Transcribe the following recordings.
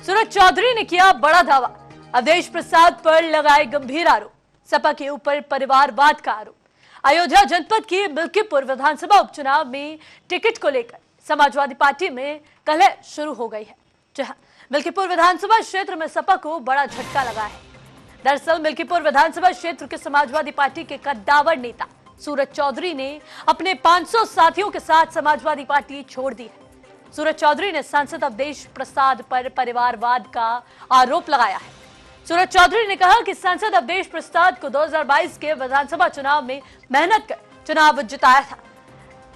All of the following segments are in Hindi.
सूरज चौधरी ने किया बड़ा दावा, अवधेश प्रसाद पर लगाए गंभीर आरोप। सपा के ऊपर परिवारवाद का आरोप। अयोध्या जनपद की मिल्कीपुर विधानसभा उपचुनाव में टिकट को लेकर समाजवादी पार्टी में कलह शुरू हो गई है। जहां मिल्कीपुर विधानसभा क्षेत्र में सपा को बड़ा झटका लगा है। दरअसल मिल्कीपुर विधानसभा क्षेत्र के समाजवादी पार्टी के कद्दावर नेता सूरज चौधरी ने अपने 500 साथियों के साथ समाजवादी पार्टी छोड़ दी है। सूरज चौधरी ने सांसद अवधेश प्रसाद पर परिवारवाद का आरोप लगाया है। सूरज चौधरी ने कहा कि सांसद अवधेश प्रसाद को 2022 के विधानसभा चुनाव में मेहनत कर चुनाव जिताया था।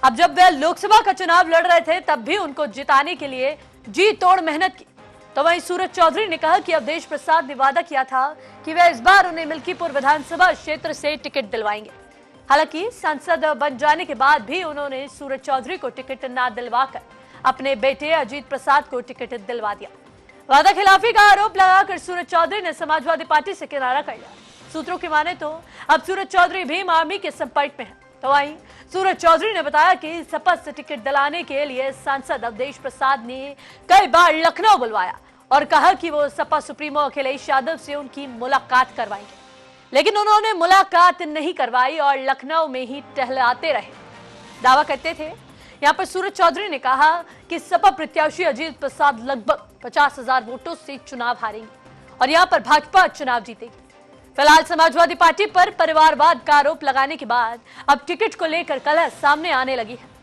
अब जब वे लोकसभा का चुनाव लड़ रहे थे तब भी उनको जिताने के लिए जी तोड़ मेहनत की। तो वहीं सूरज चौधरी ने कहा कि अवधेश प्रसाद ने वादा किया था कि वे इस बार उन्हें मिल्कीपुर विधानसभा क्षेत्र से टिकट दिलवाएंगे। हालांकि सांसद बन जाने के बाद भी उन्होंने सूरज चौधरी को टिकट न दिलवाकर अपने बेटे अजीत प्रसाद को टिकट दिलवा दिया। वादा खिलाफी का आरोप लगाकर सूरज चौधरी ने समाजवादी पार्टी से किनारा कर लिया। सूत्रों की माने तो अब सूरज चौधरी भीम आर्मी के संपर्क में है। तो वहीं सूरज चौधरी ने बताया कि सपा से टिकट दिलाने के लिए सांसद अवधेश प्रसाद ने कई बार लखनऊ बुलवाया और कहा कि वो सपा सुप्रीमो अखिलेश यादव से उनकी मुलाकात करवाएंगे, लेकिन उन्होंने मुलाकात नहीं करवाई और लखनऊ में ही टहलाते रहे। दावा करते थे। यहाँ पर सूरज चौधरी ने कहा कि सपा प्रत्याशी अजीत प्रसाद लगभग 50,000 वोटों से चुनाव हारेंगे और यहाँ पर भाजपा चुनाव जीतेगी। फिलहाल समाजवादी पार्टी पर परिवारवाद का आरोप लगाने के बाद अब टिकट को लेकर कलह सामने आने लगी है।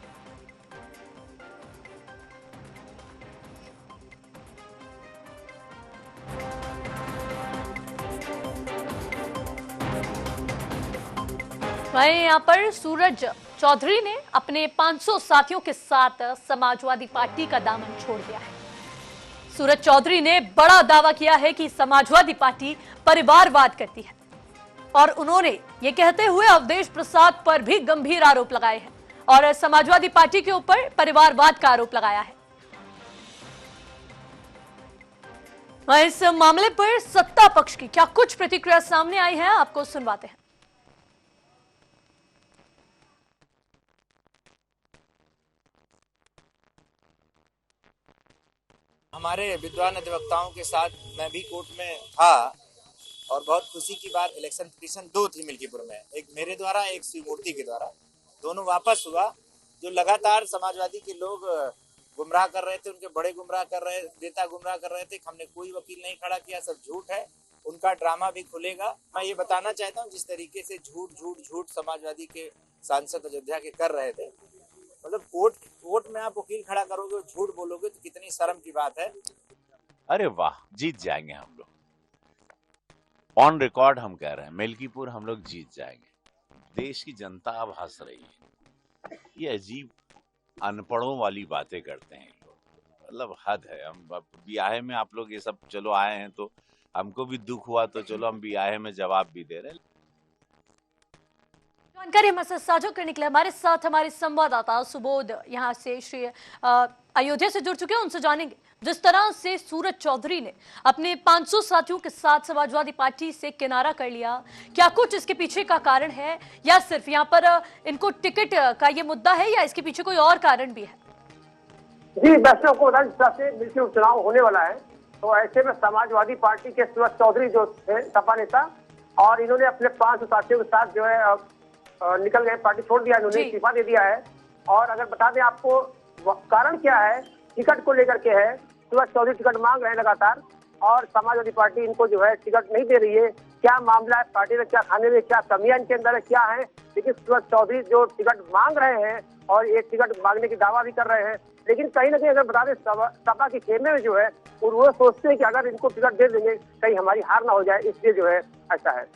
वहीं यहाँ पर सूरज चौधरी ने अपने 500 साथियों के साथ समाजवादी पार्टी का दामन छोड़ दिया है। सूरज चौधरी ने बड़ा दावा किया है कि समाजवादी पार्टी परिवारवाद करती है और उन्होंने ये कहते हुए अवधेश प्रसाद पर भी गंभीर आरोप लगाए हैं और समाजवादी पार्टी के ऊपर परिवारवाद का आरोप लगाया है। इस मामले पर सत्ता पक्ष की क्या कुछ प्रतिक्रिया सामने आई है, आपको सुनवाते हैं। हमारे विद्वान अधिवक्ताओं के साथ मैं भी कोर्ट में था और बहुत खुशी की बात, इलेक्शन पिटीशन 2 थी मिल्कीपुर में, एक मेरे द्वारा एक शिवमूर्ति के द्वारा। दोनों वापस हुआ। जो लगातार समाजवादी के लोग गुमराह कर रहे थे, उनके बड़े गुमराह कर रहे, नेता गुमराह कर रहे थे, हमने कोई वकील नहीं खड़ा किया, सब झूठ है। उनका ड्रामा भी खुलेगा। मैं ये बताना चाहता हूँ जिस तरीके से झूठ समाजवादी के सांसद अयोध्या के कर रहे थे, मतलब कोर्ट में आप वकील खड़ा करोगे और झूठ बोलोगे तो कितनी शर्म की बात है। अरे वाह, जीत जाएंगे हम लोग। ऑन रिकॉर्ड हम कह रहे हैं मिल्कीपुर हम लोग जीत जाएंगे। देश की जनता अब हंस रही है। ये अजीब अनपढ़ों वाली बातें करते हैं लोग, मतलब हद है। हम ब्याहे में आप लोग ये सब चलो आए हैं तो हमको भी दुख हुआ, तो चलो हम ब्याहे में जवाब भी दे रहे हैं। जानकारी हमारे साथ साझा करने के लिए हमारे साथ हमारे संवाददाता सुबोध यहाँ से श्री अयोध्या से जुड़ चुके हैं। उनसे जानेंगे जिस तरह से सूरज चौधरी ने अपने 500 साथियों के साथ समाजवादी पार्टी से किनारा कर लिया, क्या कुछ इसके पीछे का कारण है या सिर्फ यहाँ पर इनको टिकट का ये मुद्दा है या इसके पीछे कोई और कारण भी है? जी, वैसे को से मिलकर उपचुनाव होने वाला है, तो ऐसे में समाजवादी पार्टी के सूरज चौधरी जो थे सपा नेता, और इन्होंने अपने 500 साथियों के साथ जो है निकल गए, पार्टी छोड़ दिया, इन्होंने इस्तीफा दे दिया है। और अगर बता दें आपको कारण क्या है, टिकट को लेकर के है। सूरज चौधरी टिकट मांग रहे हैं लगातार और समाजवादी पार्टी इनको जो है टिकट नहीं दे रही है। क्या मामला है, पार्टी में क्या खाने में क्या कमियां इनके अंदर है, क्या है, लेकिन सूरज चौधरी जो टिकट मांग रहे हैं और एक टिकट मांगने की दावा भी कर रहे हैं, लेकिन कहीं ना कहीं अगर बता दें सपा के खेमे में जो है वो सोचते हैं कि अगर इनको टिकट दे देंगे कहीं हमारी हार ना हो जाए, इसलिए जो है ऐसा है।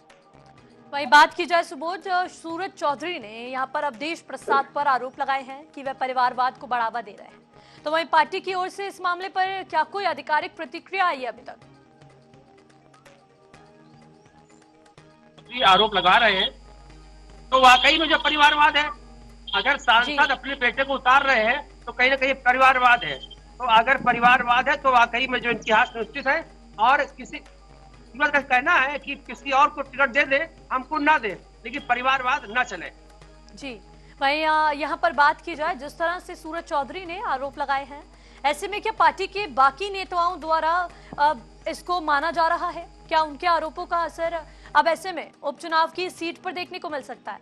वही बात की जाए सुबोध, सूरज चौधरी ने यहाँ पर अवधेश प्रसाद पर आरोप लगाए हैं कि वह परिवारवाद को बढ़ावा दे रहे हैं, तो वहीं पार्टी की ओर से इस मामले पर क्या कोई आधिकारिक प्रतिक्रिया आई है अभी तक? आरोप लगा रहे हैं तो वाकई में जो परिवारवाद है, अगर सांसद अपने बेटे को उतार रहे हैं तो कहीं ना कहीं परिवारवाद है। तो अगर परिवारवाद है तो वाकई में जो इतिहास निश्चित है, और किसी का कहना है कि किसी और को टिकट दे दे, हमको ना दे, लेकिन परिवारवाद ना चले। जी, वहीं यहाँ पर बात की जाए जिस तरह से सूरज चौधरी ने आरोप लगाए हैं, ऐसे में क्या पार्टी के बाकी नेताओं द्वारा इसको माना जा रहा है? क्या उनके आरोपों का असर अब ऐसे में उपचुनाव की सीट पर देखने को मिल सकता है?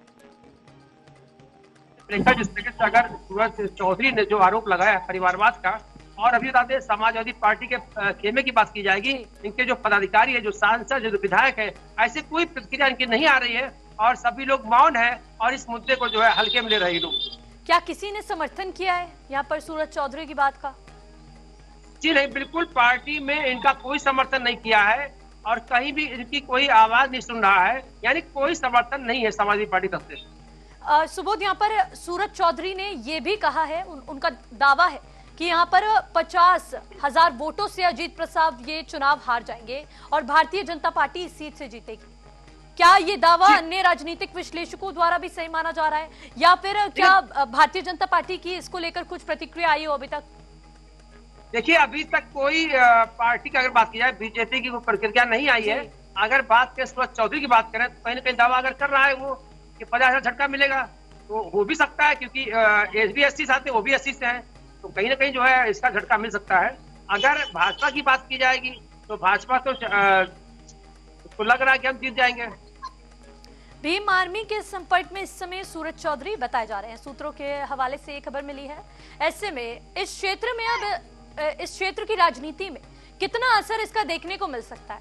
जिस तरीके से अगर सूरज चौधरी ने जो आरोप लगाया परिवारवाद का, और अभी बता दें समाजवादी पार्टी के खेमे की बात की जाएगी, इनके जो पदाधिकारी है, जो सांसद, जो विधायक है, ऐसे कोई प्रतिक्रिया इनकी नहीं आ रही है और सभी लोग मौन है और इस मुद्दे को जो है हल्के में ले रहे लोग। क्या किसी ने समर्थन किया है यहाँ पर सूरज चौधरी की बात का? जी नहीं, बिल्कुल पार्टी में इनका कोई समर्थन नहीं किया है और कहीं भी इनकी कोई आवाज नहीं सुन रहा है, यानी कोई समर्थन नहीं है समाजवादी पार्टी तरफ से। सुबोध, यहाँ पर सूरज चौधरी ने ये भी कहा है, उनका दावा है कि यहाँ पर 50,000 वोटों से अजीत प्रसाद ये चुनाव हार जाएंगे और भारतीय जनता पार्टी इस सीट से जीतेगी। क्या ये दावा अन्य राजनीतिक विश्लेषकों द्वारा भी सही माना जा रहा है, या फिर क्या भारतीय जनता पार्टी की इसको लेकर कुछ प्रतिक्रिया आई हो अभी तक? देखिए, अभी तक कोई पार्टी की अगर बात की जाए, बीजेपी की कोई प्रतिक्रिया नहीं आई है। अगर बात करें सूरज चौधरी की बात करें तो कहीं ना कहीं दावा अगर कर रहा है वो कि 50,000 झटका मिलेगा, तो हो भी सकता है क्योंकि SB SC साथ वो भी 80 से है, तो कहीं ना कहीं जो है इसका झटका मिल सकता है। अगर भाजपा की बात की जाएगी तो भाजपा तो लग रहा है कि हम जीत जाएंगे। भीम आर्मी के संपर्क में इस समय सूरज चौधरी बताए जा रहे हैं, सूत्रों के हवाले से ये खबर मिली है। ऐसे में इस क्षेत्र में अब इस क्षेत्र की राजनीति में कितना असर इसका देखने को मिल सकता है?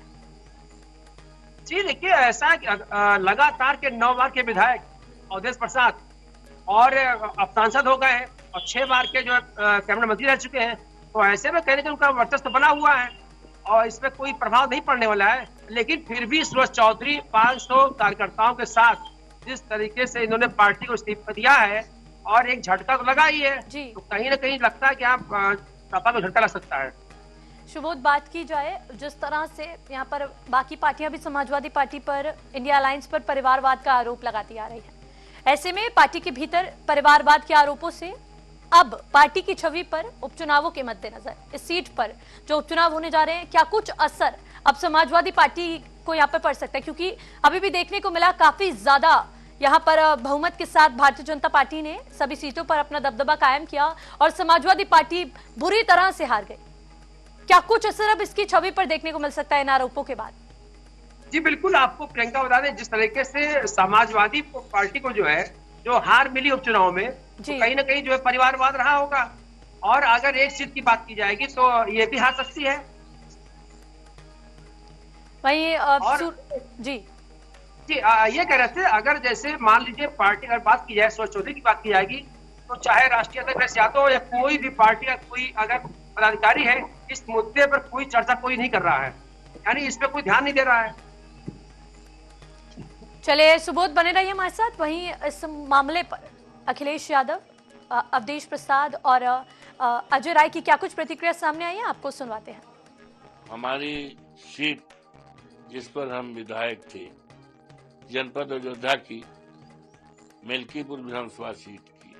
जी देखिए, ऐसा लगातार के 9 बार के विधायक अवधेश प्रसाद और अब सांसद हो गए हैं और 6 बार के जो कैबिनेट मंत्री रह चुके हैं, तो ऐसे में कहने का उनका वर्चस्व बना हुआ है और इसमें कोई प्रभाव नहीं पड़ने वाला है। लेकिन फिर भी सूरज चौधरी 500 कार्यकर्ताओं के साथ जिस तरीके से इन्होंने पार्टी को इस्तीफा दिया है और एक झटका तो लगा ही है, तो कहीं ना कहीं लगता है कि आप सपा को झटका लग सकता है। शुभोध, बात की जाए जिस तरह से यहाँ पर बाकी पार्टियां भी समाजवादी पार्टी पर, इंडिया अलायंस पर परिवारवाद का आरोप लगाती आ रही है, ऐसे में पार्टी के भीतर परिवारवाद के आरोपों से अब पार्टी की छवि पर उपचुनावों के मद्देनजर इस सीट पर जो उपचुनाव होने जा रहे हैं, क्या कुछ असर अब समाजवादी पार्टी को यहाँ पर पड़ सकता है? क्योंकि अभी भी देखने को मिला काफी ज्यादा यहाँ पर बहुमत के साथ भारतीय जनता पार्टी ने सभी सीटों पर अपना दबदबा कायम किया और समाजवादी पार्टी बुरी तरह से हार गई। क्या कुछ असर अब इसकी छवि पर देखने को मिल सकता है इन आरोपों के बाद? जी बिल्कुल, आपको प्रियंका बता दें, जिस तरीके से समाजवादी पार्टी को जो है जो हार मिली उपचुनाव में, तो कहीं ना कहीं जो है परिवारवाद रहा होगा और अगर एक सीट की बात की जाएगी तो ये भी हार सकती है। जी ये कह रहे थे, अगर जैसे मान लीजिए पार्टी अगर बात की जाए, सूरज चौधरी की बात की जाएगी, तो चाहे राष्ट्रीय अध्यक्ष यादव या कोई भी पार्टी या कोई अगर पदाधिकारी है, इस मुद्दे पर कोई चर्चा कोई नहीं कर रहा है, यानी इस पर कोई ध्यान नहीं दे रहा है। चलिए सुबोध, बने रहिए हमारे साथ। वहीं इस मामले पर अखिलेश यादव, अवधेश प्रसाद और अजय राय की क्या कुछ प्रतिक्रिया सामने आई है, आपको सुनवाते हैं। हमारी सीट जिस पर हम विधायक थे, जनपद अयोध्या की मिल्कीपुर विधानसभा सीट की,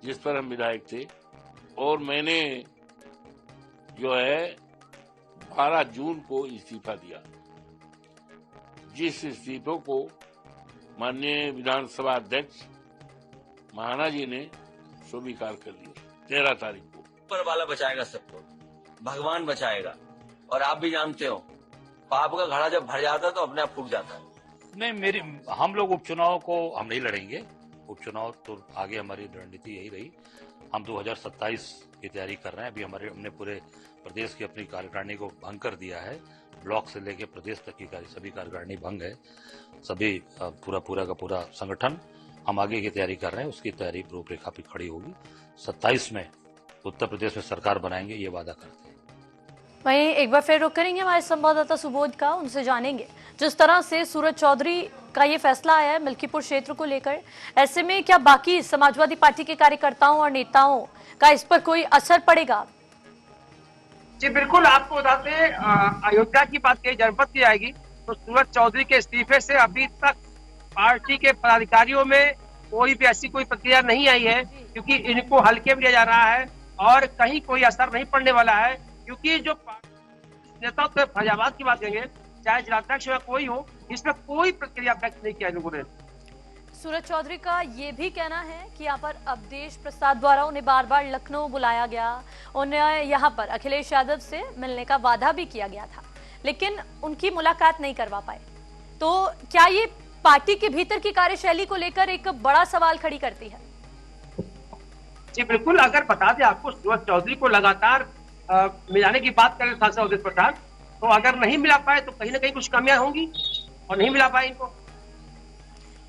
जिस पर हम विधायक थे, और मैंने जो है 12 जून को इस्तीफा दिया, जिस इस्तीफे को माननीय विधानसभा अध्यक्ष महाना जी ने स्वीकार कर लिया 13 तारीख को। ऊपर वाला बचाएगा सबको, भगवान बचाएगा, और आप भी जानते हो पाप का घड़ा जब भर जाता है तो अपने आप फूट जाता है। नहीं, हम लोग उपचुनाव को हम नहीं लड़ेंगे। उपचुनाव तो आगे हमारी रणनीति यही रही। हम 2027 की तैयारी कर रहे हैं। अभी हमने पूरे प्रदेश की अपनी कार्यकारिणी को भंग कर दिया है। ब्लॉक से लेकर प्रदेश तक की सभी कार्यकारिणी भंग है। सभी पूरा का पूरा संगठन हम आगे की तैयारी कर रहे हैं। उसकी तैयारी रूपरेखा पे खड़ी होगी। 27 में उत्तर प्रदेश में सरकार बनाएंगे, ये वादा करते हैं। वहीं एक बार फिर रुक करेंगे हमारे संवाददाता सुबोध का, उनसे जानेंगे जिस तरह से सूरज चौधरी का ये फैसला आया है मिल्कीपुर क्षेत्र को लेकर, ऐसे में क्या बाकी समाजवादी पार्टी के कार्यकर्ताओं और नेताओं का इस पर कोई असर पड़ेगा? जी बिल्कुल, आपको बताते हैं अयोध्या की बात की जनपद की आएगी तो सूरज चौधरी के इस्तीफे से अभी तक पार्टी के पदाधिकारियों में कोई भी ऐसी कोई प्रक्रिया नहीं आई है, क्योंकि इनको हल्के में लिया जा रहा है और कहीं कोई असर नहीं पड़ने वाला है। क्योंकि जो नेता तो फैजाबाद की बात करेंगे, चाहे जिलाध्यक्ष या कोई हो, इसमें कोई प्रक्रिया व्यक्त नहीं किया लोगों ने। सूरज चौधरी का ये भी कहना है कि यहाँ पर अवधेश प्रसाद द्वारा उन्हें बार बार लखनऊ बुलाया गया, उन्हें यहाँ पर अखिलेश यादव से मिलने का वादा भी किया गया था, लेकिन उनकी मुलाकात नहीं करवा पाए। तो क्या ये पार्टी के भीतर की कार्यशैली को लेकर एक बड़ा सवाल खड़ी करती है? जी बिल्कुल, अगर बता दें आपको, सूरज चौधरी को लगातार मिलाने की बात करें सांसद अवधेश प्रसाद, तो अगर नहीं मिला पाए तो कहीं ना कहीं कुछ कमियां होंगी और नहीं मिला पाए इनको।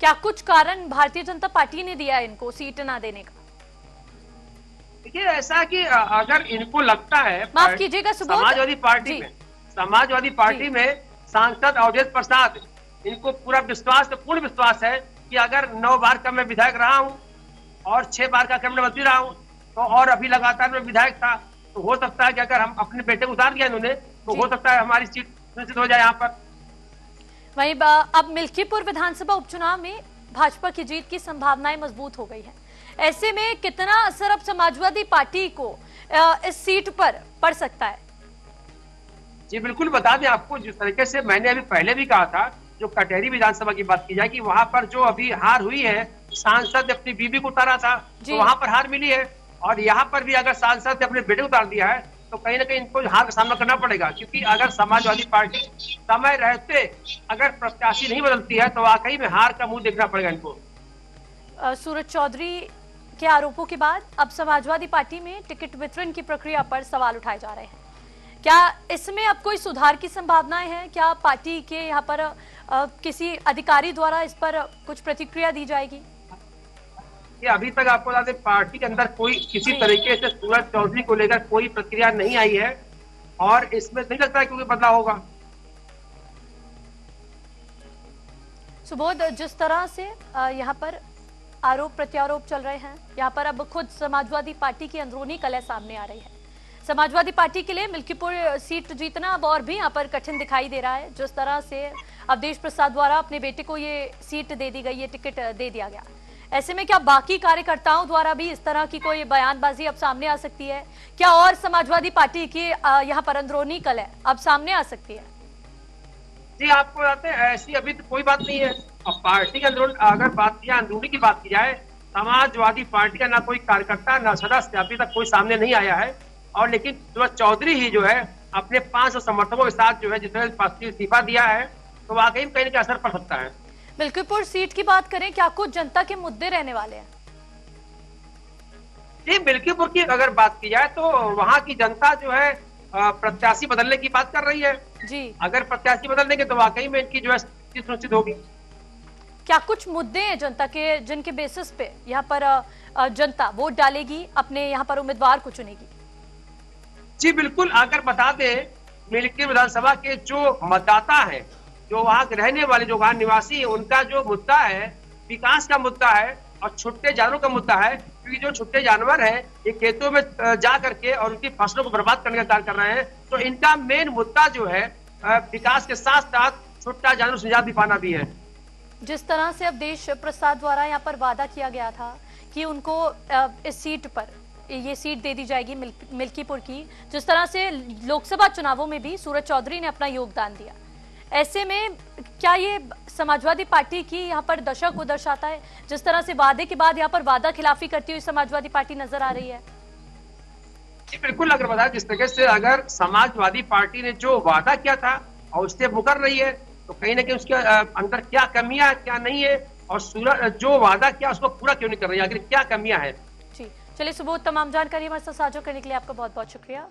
क्या कुछ कारण भारतीय जनता पार्टी ने दिया इनको सीट ना देने का? देखिए ऐसा कि अगर इनको लगता है, माफ कीजिएगा सुबोध, समाजवादी पार्टी में सांसद अवधेश प्रसाद, इनको पूरा विश्वास, पूर्ण विश्वास है कि अगर 9 बार का मैं विधायक रहा हूं और 6 बार का कैबिनेट मंत्री रहा हूं, तो और अभी लगातार मैं विधायक था, तो हो सकता है कि अगर हम अपने बेटे को उतार दिया इन्होंने, तो हो सकता है हमारी सीट सुनिश्चित हो जाए यहाँ पर। वहीं अब मिल्कीपुर विधानसभा उपचुनाव में भाजपा की जीत की संभावनाएं मजबूत हो गई है। ऐसे में कितना असर अब समाजवादी पार्टी को इस सीट पर पड़ सकता है? जी बिल्कुल, बता दें आपको, जिस तरीके से मैंने अभी पहले भी कहा था, जो कटहरी विधानसभा की बात की जाए कि वहां पर जो अभी हार हुई है, सांसद ने अपनी बीबी को उतारा था तो वहां पर हार मिली है, और यहाँ पर भी अगर सांसद ने अपने बेटे को उतार दिया है तो कहीं ना कहीं इनको हार का सामना करना पड़ेगा, क्योंकि अगर समाजवादी पार्टी समय रहते अगर प्रत्याशी नहीं बदलती है तो वाकई में हार का मुंह देखना पड़ेगा इनको। सूरज चौधरी के आरोपों के बाद अब समाजवादी पार्टी में टिकट वितरण की प्रक्रिया पर सवाल उठाए जा रहे हैं। क्या इसमें अब कोई सुधार की संभावनाएं हैं? क्या पार्टी के यहाँ पर किसी अधिकारी द्वारा इस पर कुछ प्रतिक्रिया दी जाएगी? कि अभी तक आपको बता दें, पार्टी के अंदर कोई किसी तरीके से सूरज चौधरी को लेकर कोई प्रक्रिया नहीं आई है, और इसमें नहीं लगता है कि कोई बदलाव होगा। सुबोध, जिस तरह से यहाँ पर आरोप प्रत्यारोप चल रहे हैं, यहाँ पर अब खुद समाजवादी पार्टी की अंदरूनी कलह सामने आ रही है। समाजवादी पार्टी के लिए मिल्कीपुर सीट जीतना अब और भी यहाँ पर कठिन दिखाई दे रहा है। जिस तरह से अवधेश प्रसाद द्वारा अपने बेटे को ये सीट दे दी गई, ये टिकट दे दिया गया, ऐसे में क्या बाकी कार्यकर्ताओं द्वारा भी इस तरह की कोई बयानबाजी अब सामने आ सकती है? क्या और समाजवादी पार्टी की यहाँ पर अंदरूनी कलह अब सामने आ सकती है? जी आपको बताते हैं, ऐसी अभी तो कोई बात नहीं है। अब पार्टी के अंदरूनी अगर बात किया, अंदरूनी की बात की जाए, समाजवादी पार्टी का ना कोई कार्यकर्ता ना सदस्य अभी तक कोई सामने नहीं आया है, और लेकिन सूरज चौधरी ही जो है अपने 500 समर्थकों के साथ जो है जिसने इस्तीफा दिया है, तो वाकई में कहीं ना कहीं असर पड़ सकता है। मिल्कीपुर सीट की बात करें, क्या कुछ जनता के मुद्दे रहने वाले हैं? जी मिल्कीपुर की अगर बात की जाए तो वहाँ की जनता जो है प्रत्याशी बदलने की बात कर रही है जी। अगर प्रत्याशी बदल देंगे तो वाकई में इनकी जो है सुनिश्चित होगी। क्या कुछ मुद्दे हैं जनता के जिनके बेसिस पे यहाँ पर जनता वोट डालेगी, अपने यहाँ पर उम्मीदवार को चुनेगी? जी बिल्कुल, अगर बता दें, मिल्कीपुर विधानसभा के जो मतदाता है, जो वहाँ के रहने वाले, जो वहाँ निवासी है, उनका जो मुद्दा है विकास का मुद्दा है और छुट्टे जानवरों का मुद्दा है, क्योंकि जो छुट्टे जानवर है ये खेतों में जा करके और उनकी फसलों को बर्बाद करने का कार्य कर रहे हैं। तो इनका मेन मुद्दा जो है विकास के साथ साथ छुट्टा जानवर से निजात दिलाना भी है। जिस तरह से अवधेश प्रसाद द्वारा यहाँ पर वादा किया गया था कि उनको इस सीट पर ये सीट दे दी जाएगी मिल्कीपुर की, जिस तरह से लोकसभा चुनावों में भी सूरज चौधरी ने अपना योगदान दिया, ऐसे में क्या ये समाजवादी पार्टी की यहाँ पर दशा को दर्शाता है? जिस तरह से वादे के बाद यहाँ पर वादा खिलाफी करती हुई समाजवादी पार्टी नजर आ रही है। जी बिल्कुल, अगर बताया जिस तरीके से अगर समाजवादी पार्टी ने जो वादा किया था और उससे मुकर रही है, तो कहीं ना कहीं उसके अंदर क्या कमियां क्या नहीं है, और सूरज जो वादा किया उसको पूरा क्यों नहीं कर रही है, आखिर क्या कमियां है। जी चलिए सुबोध, तमाम जानकारी हमारे साथ साझा करने के लिए आपका बहुत बहुत शुक्रिया।